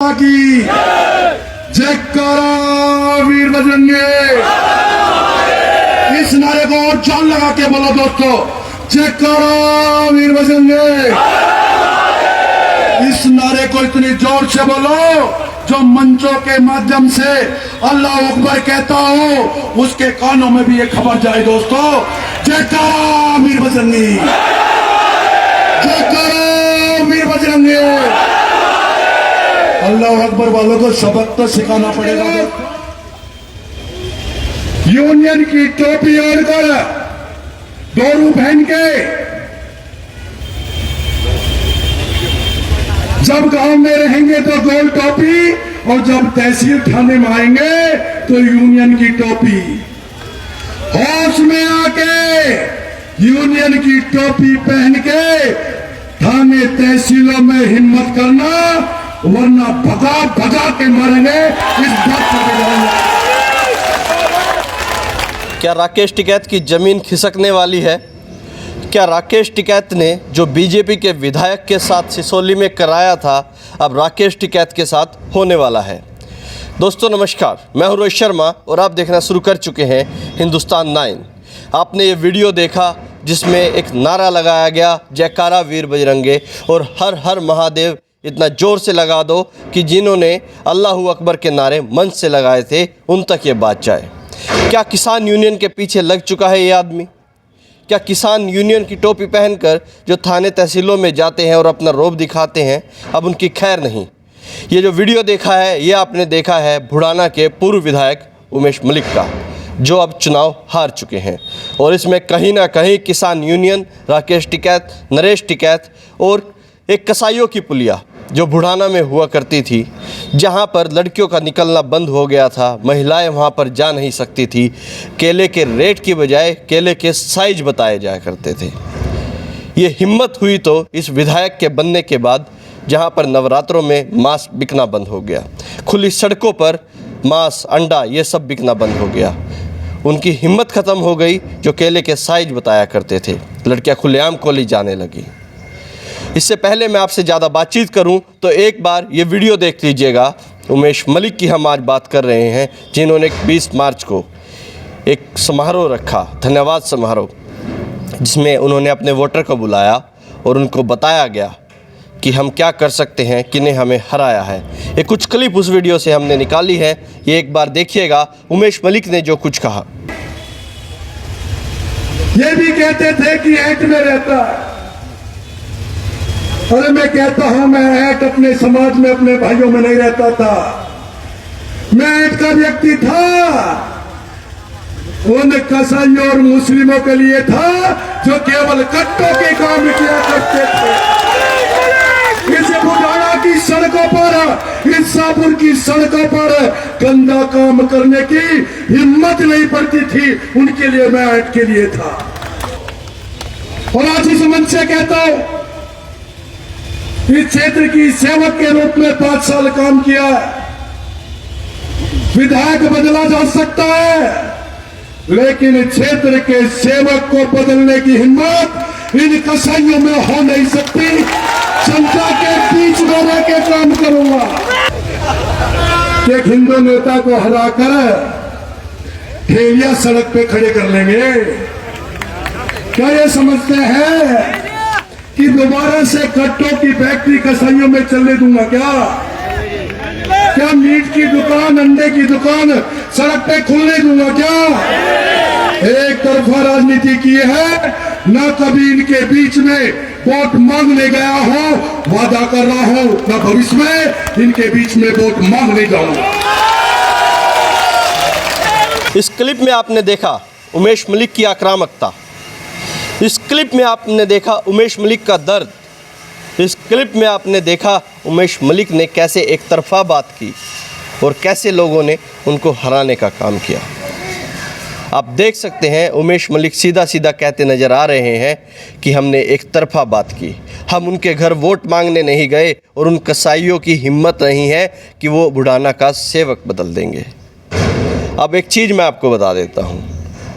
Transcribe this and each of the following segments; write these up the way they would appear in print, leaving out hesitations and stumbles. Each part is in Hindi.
की जयकारा वीर बजरंगे। इस नारे को और जान लगा के बोलो दोस्तों, जयकारा वीर बजरंगे। इस नारे को इतनी जोर से बोलो जो मंचों के माध्यम से अल्लाह अकबर कहता हो उसके कानों में भी ये खबर जाए दोस्तों, जयकारा वीर बजरंगी, जयकारा वीर बजरंगे। अल्लाह अकबर वालों को सबक तो सिखाना पड़ेगा। यूनियन की टोपी ओढ़कर दोरू पहन के जब गांव में रहेंगे तो गोल टोपी, और जब तहसील थाने में आएंगे तो यूनियन की टोपी। होश में आके यूनियन की टोपी पहन के थाने तहसीलों में हिम्मत करना, वरना भगा भगा के मारेंगे। इस बात पर क्या राकेश टिकैत की ज़मीन खिसकने वाली है? क्या राकेश टिकैत ने जो बीजेपी के विधायक के साथ सिसोली में कराया था अब राकेश टिकैत के साथ होने वाला है? दोस्तों नमस्कार, मैं हूं रोहित शर्मा और आप देखना शुरू कर चुके हैं हिंदुस्तान 9। आपने ये वीडियो देखा जिसमें एक नारा लगाया गया, जयकारा वीर बजरंगे, और हर हर महादेव इतना ज़ोर से लगा दो कि जिन्होंने अल्लाहू अकबर के नारे मंच से लगाए थे उन तक ये बात जाए। क्या किसान यूनियन के पीछे लग चुका है ये आदमी? क्या किसान यूनियन की टोपी पहनकर जो थाने तहसीलों में जाते हैं और अपना रौब दिखाते हैं अब उनकी खैर नहीं? ये जो वीडियो देखा है ये आपने देखा है बुढ़ाना के पूर्व विधायक उमेश मलिक का, जो अब चुनाव हार चुके हैं, और इसमें कहीं ना कहीं किसान यूनियन, राकेश टिकैत, नरेश टिकैत और एक कसाईयों की पुलिया जो बुढ़ाना में हुआ करती थी, जहां पर लड़कियों का निकलना बंद हो गया था, महिलाएं वहां पर जा नहीं सकती थी, केले के रेट की बजाय केले के साइज बताए जाया करते थे। ये हिम्मत हुई तो इस विधायक के बनने के बाद, जहां पर नवरात्रों में मांस बिकना बंद हो गया, खुली सड़कों पर मांस, अंडा ये सब बिकना बंद हो गया। उनकी हिम्मत ख़त्म हो गई जो केले के साइज बताया करते थे, लड़कियां खुलेआम कॉलेज जाने लगी। इससे पहले मैं आपसे ज़्यादा बातचीत करूं तो एक बार ये वीडियो देख लीजिएगा। उमेश मलिक की हम आज बात कर रहे हैं, जिन्होंने 20 मार्च को एक समारोह रखा, धन्यवाद समारोह, जिसमें उन्होंने अपने वोटर को बुलाया और उनको बताया गया कि हम क्या कर सकते हैं, किन्हें हमें हराया है। ये कुछ क्लिप उस वीडियो से हमने निकाली है, ये एक बार देखिएगा उमेश मलिक ने जो कुछ कहा। ये भी कहते थे कि ऐट में रहता है, अरे मैं कहता हूं मैं ऐट अपने समाज में अपने भाइयों में नहीं रहता था। मैं ऐट का व्यक्ति था, उन कसाईयों और मुस्लिमों के लिए था जो केवल कट्टों के काम किया करते थे। इस बुढ़ाना की सड़कों पर, इस सापुर की सड़कों पर गंदा काम करने की हिम्मत नहीं पड़ती थी, उनके लिए मैं ऐट के लिए था। और आज इस मंच से कहता हूं, इस क्षेत्र की सेवक के रूप में 5 साल काम किया है। विधायक बदला जा सकता है, लेकिन क्षेत्र के सेवक को बदलने की हिम्मत इन कसाईयों में हो नहीं सकती। जनता के बीच में रह के काम करूंगा। एक हिंदू नेता को हराकर ठेलिया सड़क पे खड़े कर लेंगे? क्या ये समझते हैं कि दोबारा से कट्टों की फैक्ट्री कसाईयों में चलने दूंगा? क्या मीट की दुकान, अंडे की दुकान सड़क पे खुलने दूंगा? क्या एक तरफा राजनीति की है? ना कभी इनके बीच में वोट मांगने गया हो, वादा कर रहा हूं ना भविष्य में इनके बीच में वोट मांगने जाऊंगा। इस क्लिप में आपने देखा उमेश मलिक की आक्रामकता, इस क्लिप में आपने देखा उमेश मलिक का दर्द, इस क्लिप में आपने देखा उमेश मलिक ने कैसे एक तरफा बात की और कैसे लोगों ने उनको हराने का काम किया। आप देख सकते हैं उमेश मलिक सीधा सीधा कहते नज़र आ रहे हैं कि हमने एक तरफा बात की, हम उनके घर वोट मांगने नहीं गए, और उन कसाईयों की हिम्मत नहीं है कि वो बुढ़ाना का सेवक बदल देंगे। अब एक चीज़ मैं आपको बता देता हूँ,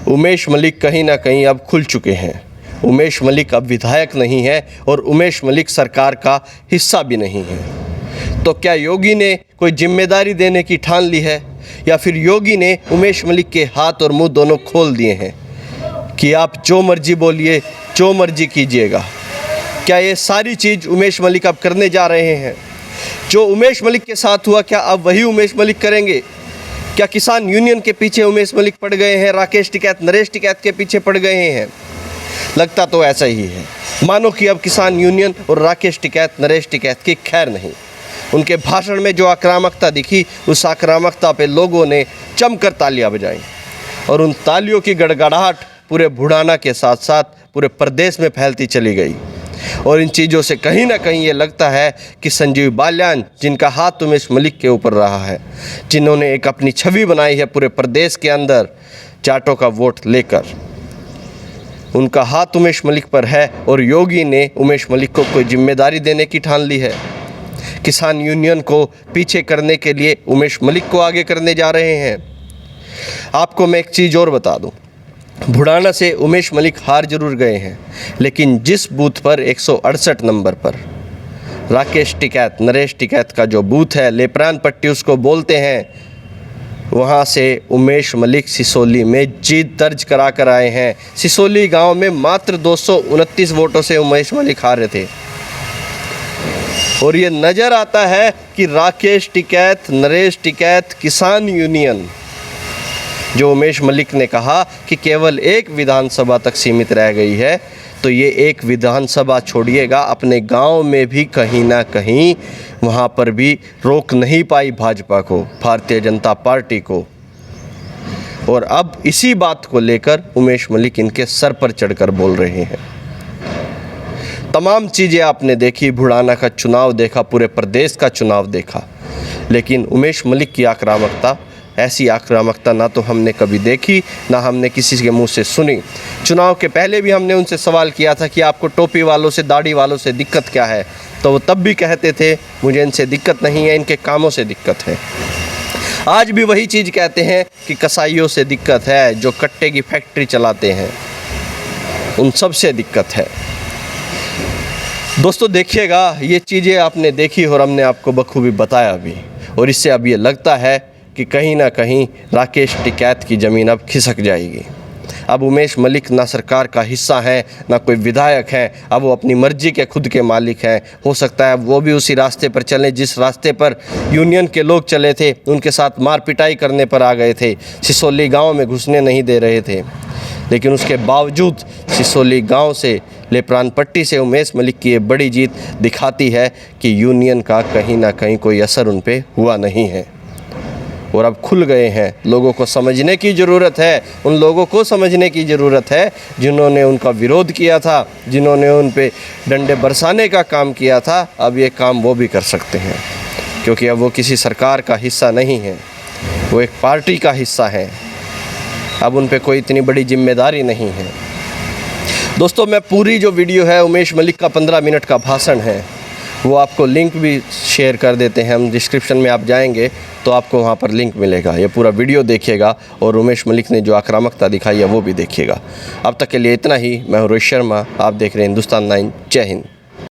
उमेश मलिक कहीं ना कहीं अब खुल चुके हैं। उमेश मलिक अब विधायक नहीं है और उमेश मलिक सरकार का हिस्सा भी नहीं है। तो क्या योगी ने कोई जिम्मेदारी देने की ठान ली है, या फिर योगी ने उमेश मलिक के हाथ और मुंह दोनों खोल दिए हैं कि आप जो मर्जी बोलिए, जो मर्जी कीजिएगा? क्या ये सारी चीज़ उमेश मलिक अब करने जा रहे हैं? जो उमेश मलिक के साथ हुआ, क्या अब वही उमेश मलिक करेंगे? क्या किसान यूनियन के पीछे उमेश मलिक पड़ गए हैं, राकेश टिकैत, नरेश टिकैत के पीछे पड़ गए हैं? लगता तो ऐसा ही है, मानो कि अब किसान यूनियन और राकेश टिकैत, नरेश टिकैत की खैर नहीं। उनके भाषण में जो आक्रामकता दिखी, उस आक्रामकता पे लोगों ने जमकर तालियां बजाई और उन तालियों की गड़गड़ाहट पूरे बुढ़ाना के साथ साथ पूरे प्रदेश में फैलती चली गई। और इन चीज़ों से कहीं ना कहीं ये लगता है कि संजीव बालियान, जिनका हाथ उमेश मलिक के ऊपर रहा है, जिन्होंने एक अपनी छवि बनाई है पूरे प्रदेश के अंदर जाटों का वोट लेकर, उनका हाथ उमेश मलिक पर है और योगी ने उमेश मलिक को कोई जिम्मेदारी देने की ठान ली है। किसान यूनियन को पीछे करने के लिए उमेश मलिक को आगे करने जा रहे हैं। आपको मैं एक चीज़ और बता दूं, बुढ़ाना से उमेश मलिक हार जरूर गए हैं, लेकिन जिस बूथ पर 168 नंबर पर राकेश टिकैत, नरेश टिकैत का जो बूथ है, लेपरान पट्टी उसको बोलते हैं, वहाँ से उमेश मलिक सिसोली में जीत दर्ज करा कर आए हैं। सिसोली गांव में मात्र 229 वोटों से उमेश मलिक हारे थे। और ये नज़र आता है कि राकेश टिकैत, नरेश टिकैत, किसान यूनियन, जो उमेश मलिक ने कहा कि केवल एक विधानसभा तक सीमित रह गई है, तो ये एक विधानसभा छोड़िएगा, अपने गांव में भी कहीं ना कहीं वहाँ पर भी रोक नहीं पाई भाजपा को, भारतीय जनता पार्टी को। और अब इसी बात को लेकर उमेश मलिक इनके सर पर चढ़कर बोल रहे हैं। तमाम चीज़ें आपने देखी, बुढ़ाना का चुनाव देखा, पूरे प्रदेश का चुनाव देखा, लेकिन उमेश मलिक की आक्रामकता, ऐसी आक्रामकता ना तो हमने कभी देखी, ना हमने किसी के मुंह से सुनी। चुनाव के पहले भी हमने उनसे सवाल किया था कि आपको टोपी वालों से, दाढ़ी वालों से दिक्कत क्या है, तो वो तब भी कहते थे मुझे इनसे दिक्कत नहीं है, इनके कामों से दिक्कत है। आज भी वही चीज़ कहते हैं कि कसाईयों से दिक्कत है, जो कट्टे की फैक्ट्री चलाते हैं, उन सब से दिक्कत है। दोस्तों देखिएगा, ये चीज़ें आपने देखी और हमने आपको बखूबी बताया भी, और इससे अब ये लगता है कि कहीं ना कहीं राकेश टिकैत की ज़मीन अब खिसक जाएगी। अब उमेश मलिक ना सरकार का हिस्सा है, ना कोई विधायक है, अब वो अपनी मर्जी के खुद के मालिक हैं। हो सकता है वो भी उसी रास्ते पर चलें जिस रास्ते पर यूनियन के लोग चले थे, उनके साथ मार पिटाई करने पर आ गए थे, सिसोली गांव में घुसने नहीं दे रहे थे। लेकिन उसके बावजूद सिसोली गांव से, लेपरान पट्टी से उमेश मलिक की ये बड़ी जीत दिखाती है कि यूनियन का कहीं ना कहीं कोई असर उन पे हुआ नहीं है। और अब खुल गए हैं, लोगों को समझने की ज़रूरत है, उन लोगों को समझने की ज़रूरत है जिन्होंने उनका विरोध किया था, जिन्होंने उन पे डंडे बरसाने का काम किया था। अब ये काम वो भी कर सकते हैं, क्योंकि अब वो किसी सरकार का हिस्सा नहीं है, वो एक पार्टी का हिस्सा है। अब उन पे कोई इतनी बड़ी जिम्मेदारी नहीं है। दोस्तों, मैं पूरी जो वीडियो है, उमेश मलिक का 15 मिनट का भाषण है, वो आपको लिंक भी शेयर कर देते हैं हम। डिस्क्रिप्शन में आप जाएंगे तो आपको वहाँ पर लिंक मिलेगा। ये पूरा वीडियो देखिएगा और उमेश मलिक ने जो आक्रामकता दिखाई है वो भी देखिएगा। अब तक के लिए इतना ही। मैं हूँ रोहित शर्मा, आप देख रहे हैं हिंदुस्तान 9। जय हिंद।